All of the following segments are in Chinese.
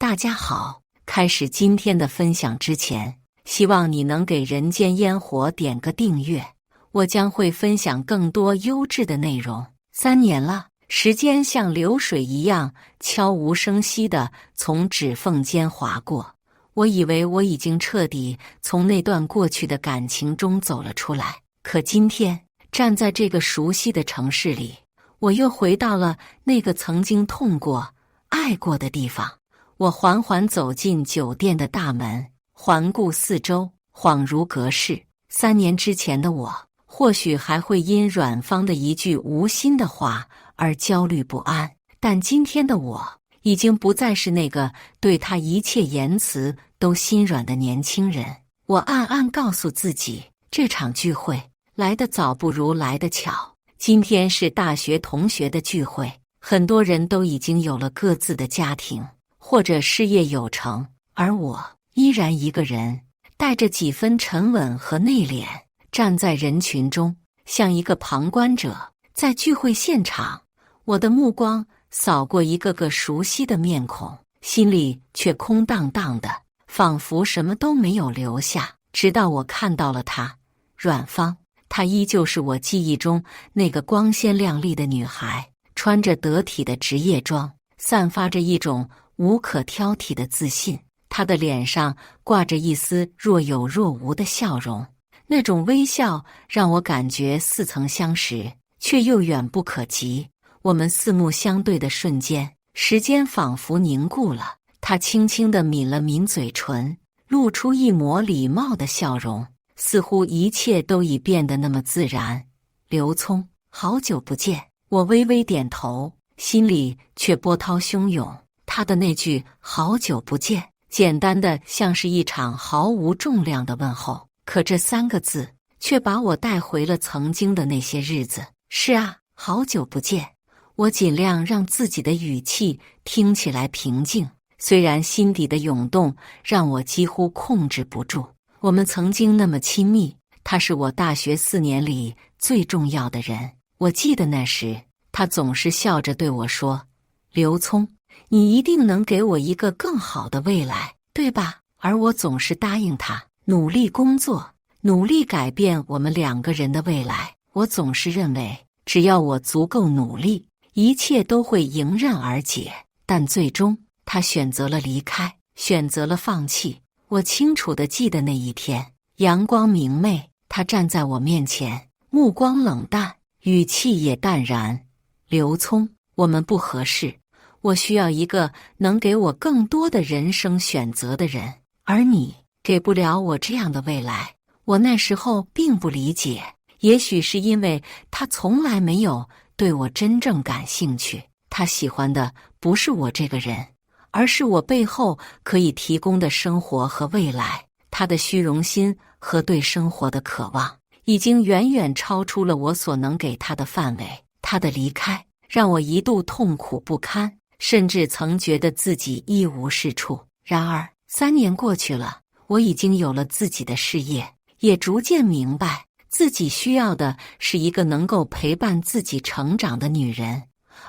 大家好，开始今天的分享之前，希望你能给人间烟火点个订阅，我将会分享更多优质的内容。3年了，时间像流水一样悄无声息地从指缝间划过，我以为我已经彻底从那段过去的感情中走了出来，可今天站在这个熟悉的城市里，我又回到了那个曾经痛过、爱过的地方。我缓缓走进酒店的大门，环顾四周，恍如隔世。3年之前的我，或许还会因阮芳的一句无心的话而焦虑不安，但今天的我已经不再是那个对他一切言辞都心软的年轻人。我暗暗告诉自己，这场聚会来得早不如来得巧。今天是大学同学的聚会，很多人都已经有了各自的家庭，或者事业有成，而我依然一个人，带着几分沉稳和内敛，站在人群中，像一个旁观者。在聚会现场，我的目光扫过一个个熟悉的面孔，心里却空荡荡的，仿佛什么都没有留下。直到我看到了她，阮芳，她依旧是我记忆中那个光鲜亮丽的女孩，穿着得体的职业装，散发着一种无可挑剔的自信。她的脸上挂着一丝若有若无的笑容，那种微笑让我感觉似曾相识，却又远不可及。我们四目相对的瞬间，时间仿佛凝固了。她轻轻地抿了抿嘴唇，露出一抹礼貌的笑容，似乎一切都已变得那么自然。刘聪，好久不见。我微微点头，心里却波涛汹涌。他的那句好久不见，简单的像是一场毫无重量的问候，可这3个字却把我带回了曾经的那些日子。是啊，好久不见。我尽量让自己的语气听起来平静，虽然心底的涌动让我几乎控制不住。我们曾经那么亲密，他是我大学4年里最重要的人。我记得那时，他总是笑着对我说：“刘聪，你一定能给我一个更好的未来，对吧？”而我总是答应他，努力工作，努力改变我们2个人的未来。我总是认为，只要我足够努力，一切都会迎刃而解。但最终，他选择了离开，选择了放弃。我清楚地记得那一天，阳光明媚，他站在我面前，目光冷淡，语气也淡然。刘聪，我们不合适，我需要一个能给我更多的人生选择的人，而你给不了我这样的未来。我那时候并不理解，也许是因为他从来没有对我真正感兴趣，他喜欢的不是我这个人，而是我背后可以提供的生活和未来。他的虚荣心和对生活的渴望已经远远超出了我所能给他的范围。他的离开让我一度痛苦不堪，甚至曾觉得自己一无是处。然而3年过去了，我已经有了自己的事业，也逐渐明白自己需要的是一个能够陪伴自己成长的女人，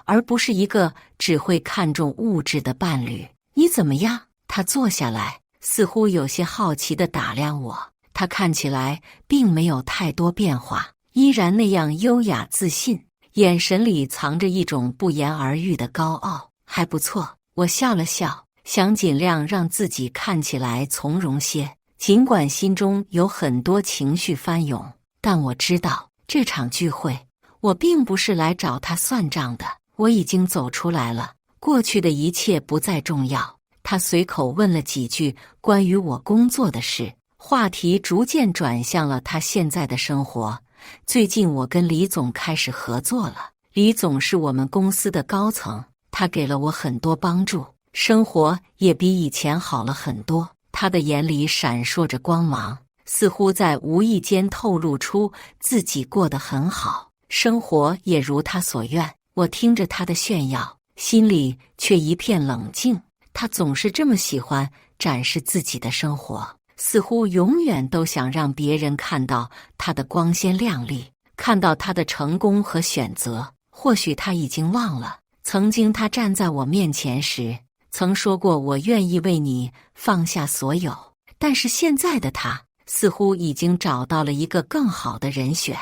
而不是一个只会看重物质的伴侣。你怎么样？他坐下来，似乎有些好奇地打量我。他看起来并没有太多变化，依然那样优雅自信，眼神里藏着一种不言而喻的高傲。还不错，我笑了笑，想尽量让自己看起来从容些，尽管心中有很多情绪翻涌。但我知道，这场聚会我并不是来找他算账的。我已经走出来了，过去的一切不再重要。他随口问了几句关于我工作的事，话题逐渐转向了他现在的生活。最近我跟李总开始合作了，李总是我们公司的高层，他给了我很多帮助，生活也比以前好了很多。他的眼里闪烁着光芒，似乎在无意间透露出自己过得很好，生活也如他所愿。我听着他的炫耀，心里却一片冷静。他总是这么喜欢展示自己的生活，似乎永远都想让别人看到他的光鲜亮丽，看到他的成功和选择。或许他已经忘了，曾经他站在我面前时，曾说过我愿意为你放下所有，但是现在的他似乎已经找到了一个更好的人选。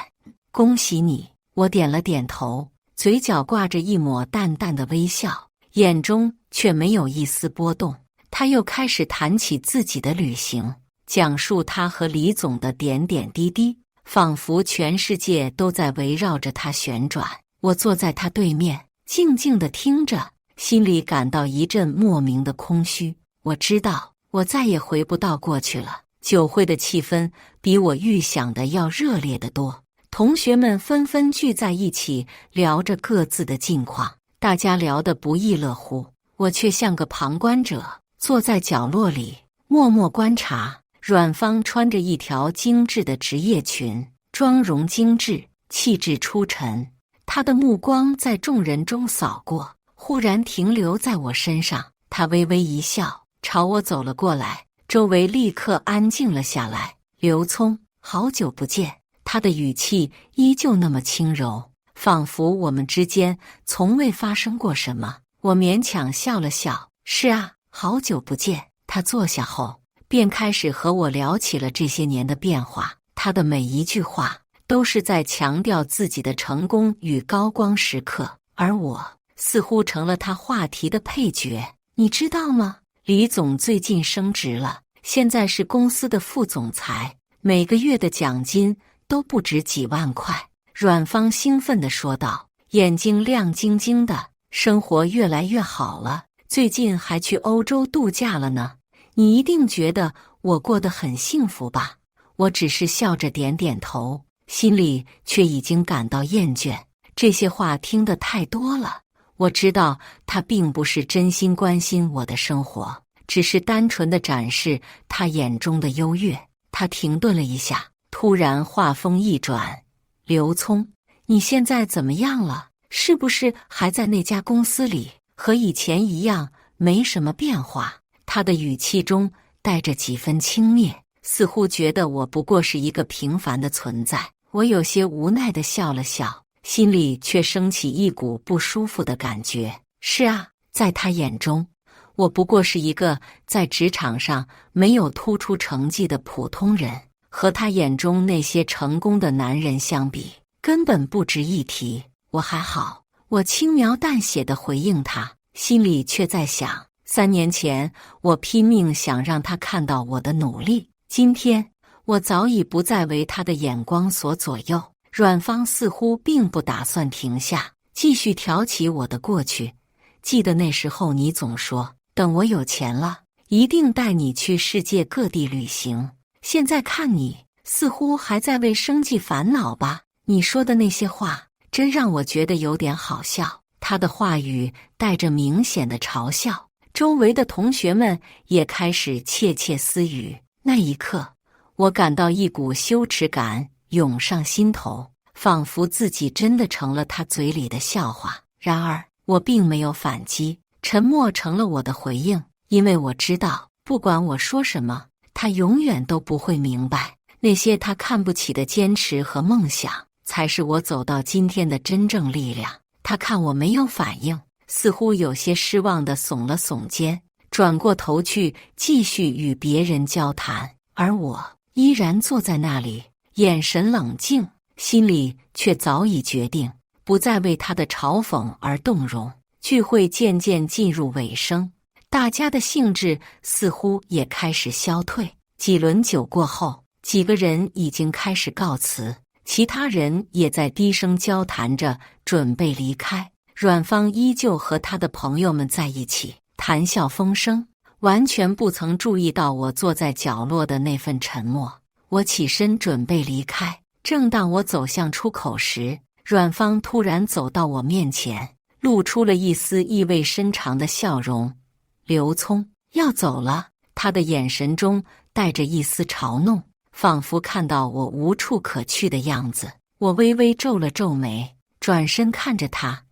恭喜你，我点了点头，嘴角挂着一抹淡淡的微笑，眼中却没有一丝波动。他又开始谈起自己的旅行，讲述他和李总的点点滴滴，仿佛全世界都在围绕着他旋转。我坐在他对面，静静地听着，心里感到一阵莫名的空虚。我知道，我再也回不到过去了。酒会的气氛比我预想的要热烈得多，同学们纷纷聚在一起，聊着各自的近况，大家聊得不亦乐乎。我却像个旁观者，坐在角落里，默默观察。阮芳穿着一条精致的职业裙，妆容精致，气质出尘。她的目光在众人中扫过，忽然停留在我身上。她微微一笑，朝我走了过来，周围立刻安静了下来。刘聪，好久不见。她的语气依旧那么轻柔，仿佛我们之间从未发生过什么。我勉强笑了笑，是啊，好久不见。她坐下后便开始和我聊起了这些年的变化，他的每一句话都是在强调自己的成功与高光时刻，而我似乎成了他话题的配角。你知道吗？李总最近升职了，现在是公司的副总裁，每个月的奖金都不止几万块。阮芳兴奋地说道，眼睛亮晶晶的，生活越来越好了，最近还去欧洲度假了呢。你一定觉得我过得很幸福吧？我只是笑着点点头，心里却已经感到厌倦。这些话听得太多了。我知道他并不是真心关心我的生活，只是单纯的展示他眼中的优越。他停顿了一下，突然话锋一转：刘聪，你现在怎么样了？是不是还在那家公司里，和以前一样，没什么变化？他的语气中带着几分轻蔑，似乎觉得我不过是一个平凡的存在。我有些无奈地笑了笑，心里却升起一股不舒服的感觉。是啊，在他眼中，我不过是一个在职场上没有突出成绩的普通人，和他眼中那些成功的男人相比，根本不值一提。我还好，我轻描淡写地回应他，心里却在想，3年前我拼命想让他看到我的努力，今天我早已不再为他的眼光所左右。阮芳似乎并不打算停下，继续挑起我的过去。记得那时候你总说，等我有钱了，一定带你去世界各地旅行。现在看你，似乎还在为生计烦恼吧？你说的那些话，真让我觉得有点好笑。他的话语带着明显的嘲笑。周围的同学们也开始窃窃私语。那一刻，我感到一股羞耻感涌上心头，仿佛自己真的成了他嘴里的笑话。然而，我并没有反击，沉默成了我的回应，因为我知道，不管我说什么，他永远都不会明白。那些他看不起的坚持和梦想，才是我走到今天的真正力量。他看我没有反应，似乎有些失望地耸了耸肩，转过头去继续与别人交谈，而我依然坐在那里，眼神冷静，心里却早已决定不再为他的嘲讽而动容。聚会渐渐进入尾声，大家的兴致似乎也开始消退。几轮酒过后，几个人已经开始告辞，其他人也在低声交谈着，准备离开。阮芳依旧和他的朋友们在一起，谈笑风生，完全不曾注意到我坐在角落的那份沉默。我起身准备离开，正当我走向出口时，阮芳突然走到我面前，露出了一丝意味深长的笑容。刘聪，要走了。他的眼神中带着一丝嘲弄，仿佛看到我无处可去的样子。我微微皱了皱眉，转身看着他，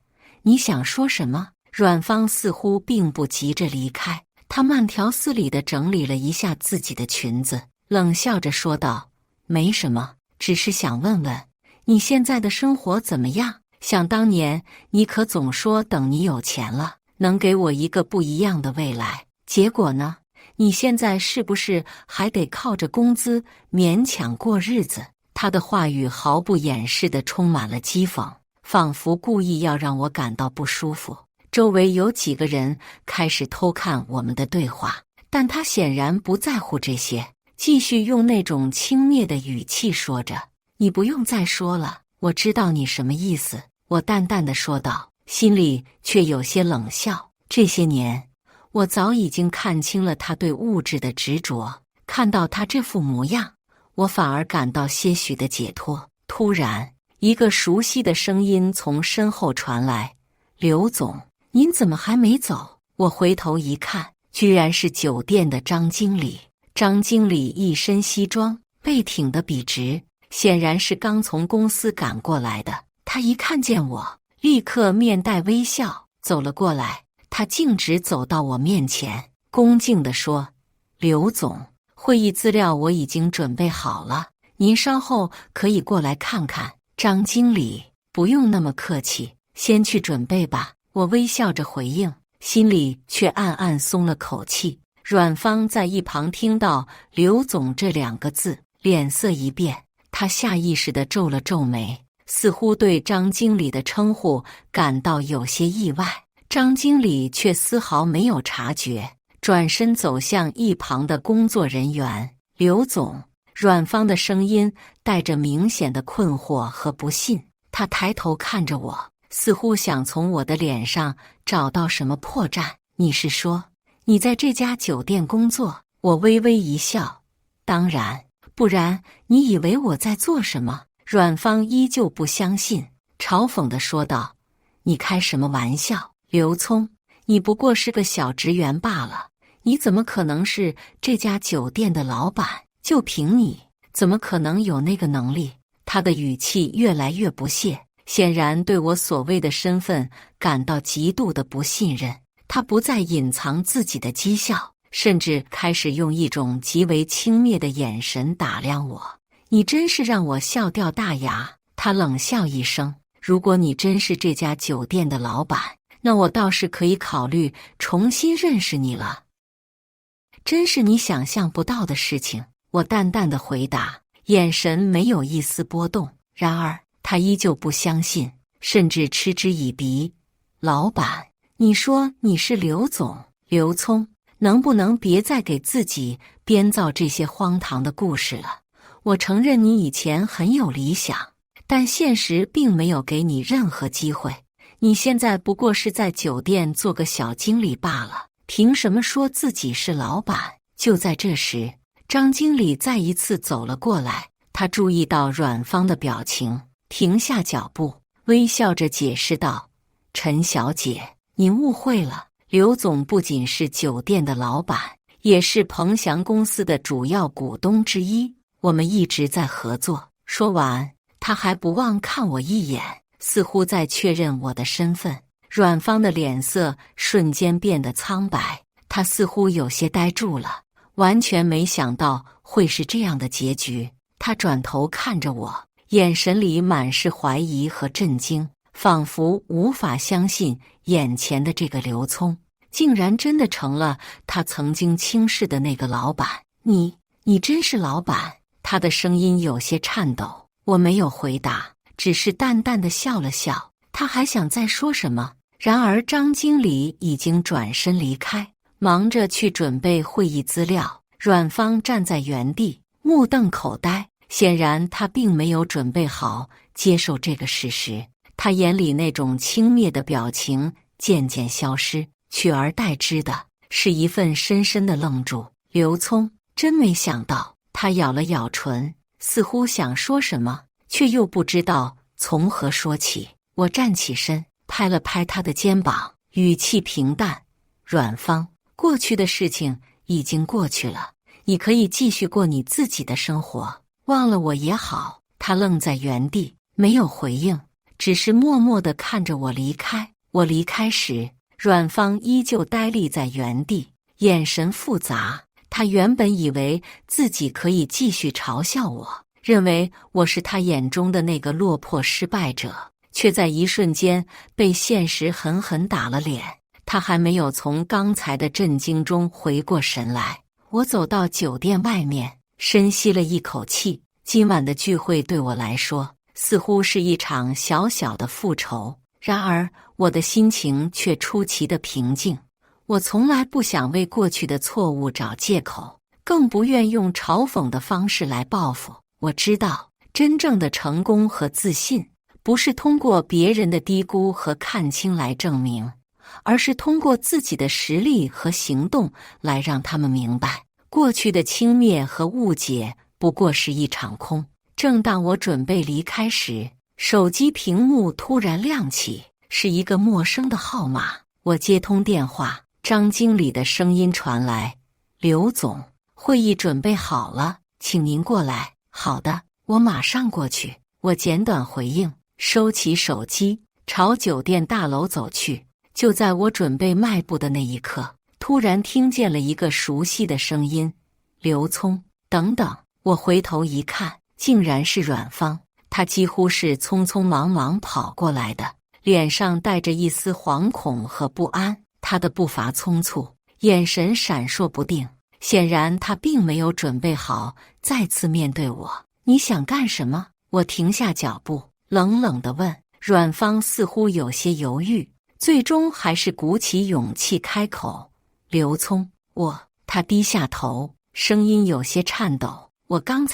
你想说什么？阮芳似乎并不急着离开，她慢条斯理地整理了一下自己的裙子，冷笑着说道，没什么，只是想问问你现在的生活怎么样？想当年你可总说等你有钱了，能给我一个不一样的未来。结果呢？你现在是不是还得靠着工资勉强过日子？他的话语毫不掩饰地充满了讥讽，仿佛故意要让我感到不舒服。周围有几个人开始偷看我们的对话，但他显然不在乎这些，继续用那种轻蔑的语气说着：“你不用再说了，我知道你什么意思。”我淡淡地说道，心里却有些冷笑。这些年，我早已经看清了他对物质的执着，看到他这副模样，我反而感到些许的解脱。突然，一个熟悉的声音从身后传来：“刘总，您怎么还没走？”我回头一看，居然是酒店的张经理。张经理一身西装，背挺得笔直，显然是刚从公司赶过来的。他一看见我，立刻面带微笑走了过来。他径直走到我面前，恭敬地说：“刘总，会议资料我已经准备好了，您稍后可以过来看看。”张经理，不用那么客气，先去准备吧。我微笑着回应，心里却暗暗松了口气。阮芳在一旁听到“刘总”这2个字，脸色一变，他下意识地皱了皱眉，似乎对张经理的称呼感到有些意外。张经理却丝毫没有察觉，转身走向一旁的工作人员。“刘总。”阮芳的声音带着明显的困惑和不信，他抬头看着我，似乎想从我的脸上找到什么破绽。“你是说你在这家酒店工作？”我微微一笑：“当然，不然你以为我在做什么？”阮芳依旧不相信，嘲讽地说道：“你开什么玩笑？刘聪，你不过是个小职员罢了，你怎么可能是这家酒店的老板？就凭你，怎么可能有那个能力？”他的语气越来越不屑，显然对我所谓的身份感到极度的不信任。他不再隐藏自己的讥笑，甚至开始用一种极为轻蔑的眼神打量我。“你真是让我笑掉大牙。”他冷笑一声：“如果你真是这家酒店的老板，那我倒是可以考虑重新认识你了。真是你想象不到的事情。”我淡淡的回答，眼神没有一丝波动。然而他依旧不相信，甚至嗤之以鼻：“老板，你说你是刘总？刘聪，能不能别再给自己编造这些荒唐的故事了？我承认你以前很有理想，但现实并没有给你任何机会。你现在不过是在酒店做个小经理罢了，凭什么说自己是老板？”就在这时，张经理再一次走了过来，他注意到阮芳的表情，停下脚步，微笑着解释道：“陈小姐，您误会了，刘总不仅是酒店的老板，也是鹏翔公司的主要股东之一，我们一直在合作。”说完，他还不忘看我一眼，似乎在确认我的身份。阮芳的脸色瞬间变得苍白，她似乎有些呆住了，完全没想到会是这样的结局。他转头看着我，眼神里满是怀疑和震惊，仿佛无法相信眼前的这个刘聪竟然真的成了他曾经轻视的那个老板。你真是老板？”他的声音有些颤抖。我没有回答，只是淡淡的笑了笑。他还想再说什么，然而张经理已经转身离开，忙着去准备会议资料。阮芳站在原地，目瞪口呆，显然他并没有准备好接受这个事实。他眼里那种轻蔑的表情渐渐消失，取而代之的是一份深深的愣住。“刘聪，真没想到。”他咬了咬唇，似乎想说什么，却又不知道从何说起。我站起身，拍了拍他的肩膀，语气平淡：“阮芳，过去的事情已经过去了，你可以继续过你自己的生活，忘了我也好。”他愣在原地，没有回应，只是默默地看着我离开。我离开时，阮芳依旧呆立在原地，眼神复杂。他原本以为自己可以继续嘲笑我，认为我是他眼中的那个落魄失败者，却在一瞬间被现实狠狠打了脸。他还没有从刚才的震惊中回过神来。我走到酒店外面，深吸了一口气。今晚的聚会对我来说，似乎是一场小小的复仇。然而，我的心情却出奇的平静。我从来不想为过去的错误找借口，更不愿用嘲讽的方式来报复。我知道，真正的成功和自信，不是通过别人的低估和看清来证明，而是通过自己的实力和行动来让他们明白，过去的轻蔑和误解不过是一场空。正当我准备离开时，手机屏幕突然亮起，是一个陌生的号码。我接通电话，张经理的声音传来：“刘总，会议准备好了，请您过来。”“好的，我马上过去。”我简短回应，收起手机，朝酒店大楼走去。就在我准备迈步的那一刻，突然听见了一个熟悉的声音：“刘聪，等等！”我回头一看，竟然是阮芳。她几乎是匆匆忙忙跑过来的，脸上带着一丝惶恐和不安。她的步伐匆促，眼神闪烁不定，显然她并没有准备好再次面对我。“你想干什么？”我停下脚步，冷冷地问。阮芳似乎有些犹豫，最终还是鼓起勇气开口：“刘聪，他低下头，声音有些颤抖。我刚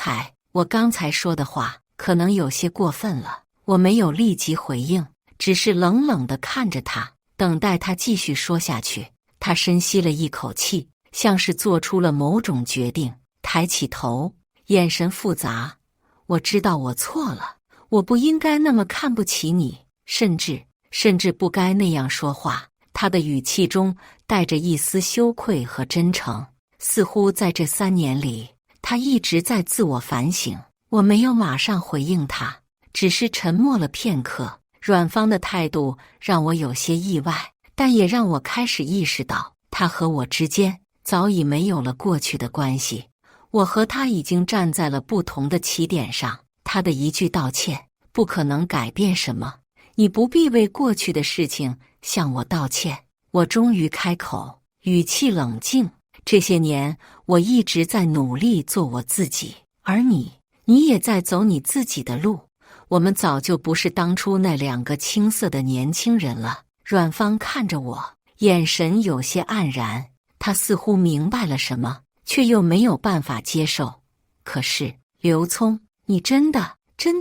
才说的话可能有些过分了。”我没有立即回应，只是冷冷地看着他，等待他继续说下去。他深吸了一口气，像是做出了某种决定，抬起头，眼神复杂。“我知道我错了，我不应该那么看不起你，甚至不该那样说话。”他的语气中带着一丝羞愧和真诚，似乎在这3年里，他一直在自我反省。我没有马上回应他，只是沉默了片刻。阮芳的态度让我有些意外，但也让我开始意识到，他和我之间早已没有了过去的关系。我和他已经站在了不同的起点上，他的一句道歉不可能改变什么。“你不必为过去的事情向我道歉。”我终于开口，语气冷静。“这些年，我一直在努力做我自己，而你也在走你自己的路。我们早就不是当初那2个青涩的年轻人了。”阮芳看着我，眼神有些黯然，她似乎明白了什么，却又没有办法接受。“可是，刘聪，你真的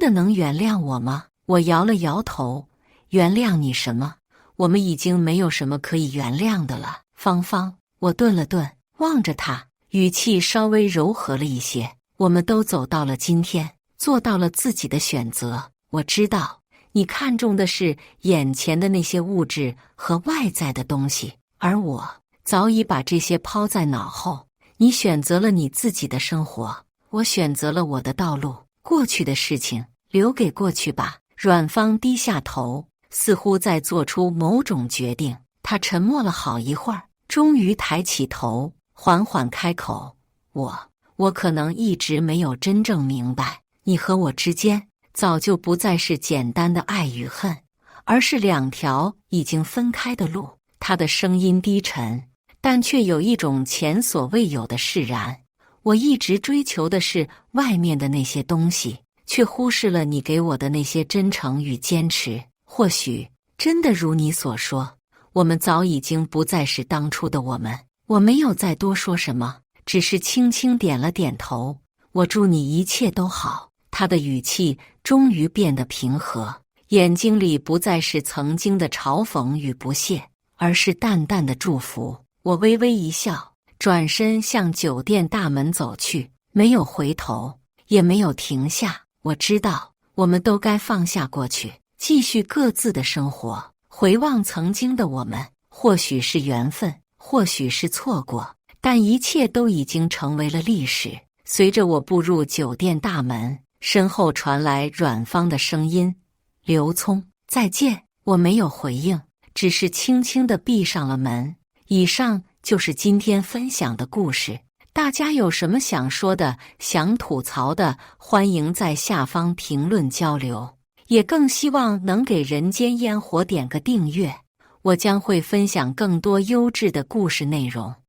能原谅我吗？”我摇了摇头。“原谅你什么？我们已经没有什么可以原谅的了。”芳芳，我顿了顿，望着他，语气稍微柔和了一些。“我们都走到了今天，做到了自己的选择。我知道你看重的是眼前的那些物质和外在的东西，而我早已把这些抛在脑后。你选择了你自己的生活，我选择了我的道路。过去的事情留给过去吧。”阮芳低下头，似乎在做出某种决定。她沉默了好一会儿，终于抬起头，缓缓开口：“我可能一直没有真正明白，你和我之间早就不再是简单的爱与恨，而是2条已经分开的路。”他的声音低沉，但却有一种前所未有的释然。“我一直追求的是外面的那些东西，却忽视了你给我的那些真诚与坚持。或许真的如你所说，我们早已经不再是当初的我们。”我没有再多说什么，只是轻轻点了点头。“我祝你一切都好。”他的语气终于变得平和，眼睛里不再是曾经的嘲讽与不屑，而是淡淡的祝福。我微微一笑，转身向酒店大门走去，没有回头，也没有停下。我知道，我们都该放下过去，继续各自的生活。回望曾经的我们，或许是缘分，或许是错过，但一切都已经成为了历史。随着我步入酒店大门，身后传来阮芳的声音：“刘聪，再见。”我没有回应，只是轻轻地闭上了门。以上就是今天分享的故事。大家有什么想说的、想吐槽的，欢迎在下方评论交流。也更希望能给人间烟火点个订阅。我将会分享更多优质的故事内容。